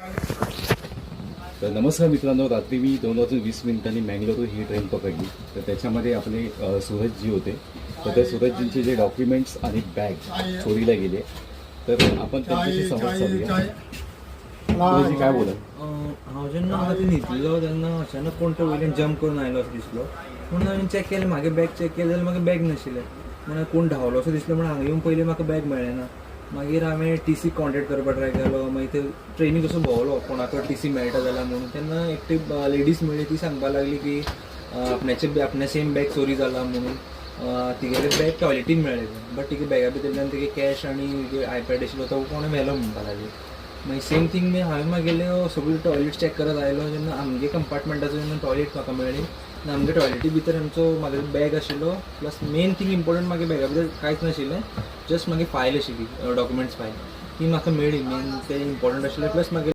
तर नमस्कार मित्रांनो, रात्री मी 2:20 मँगलोर ही ट्रेन पकडली. तर त्याच्यामध्ये आपले सूरजजी होते. तर त्या सूरजजींचे जे डॉक्युमेंट्स आणि बॅग चोरीला गेले. तर आपण त्यांच्याशी संवाद साधूया. सूरजजी काय बोला? हांव जेन्ना आतां न्हिदलो तेन्ना अचानक कोण तो वयल्यान जंप करून आयलो असो दिसलो. म्हणून हांवें चॅक केलें, म्हागे बॅग चॅक केलें जाल्यार म्हाका बॅग नाशिल्लें. म्हणून कोण धांवलो असो दिसलो म्हणून हांगा येवन पयलीं म्हाका बॅग मेळ्ळें ना. मागीर हांवें टी सी कॉन्टेक्ट करपाक ट्राय केलो. मागीर ते ट्रेनी कसो भोंवलो कोणाक टी सी मेळटा जाल्यार म्हणून. तेन्ना एकटी लेडीज मेळ्ळी. ती सांगपाक लागली की आपणे सेम बॅग चोरी जाला म्हणून. तिगेले बॅग टॉयलेटीन मेळ्ळें. बट तिगे बॅगा भितरल्यान तिगे कॅश आनी आयपॅड आशिल्लो तो कोणें व्हेलो म्हणपाक लागली. मागीर सेम थिंग हांवें मागीर सगळी टॉयलेट चॅक करत आयलो जेन्ना आमगे कंपार्टमेंटाचो जेन्ना टॉयलेट म्हाका मेळ्ळी. आमगे टॉयलेटी भितर आमचो म्हाजो बॅग आशिल्लो. प्लस मेन थिंग इम्पॉर्टंट म्हागे बॅगा भितर कांयच नाशिल्लें. जस्ट म्हागे फायल आशिल्ली, डॉक्युमेंट्स फायल ती म्हाका मेळ्ळी. मेन तें इम्पॉर्टंट आशिल्लें. प्लस म्हागे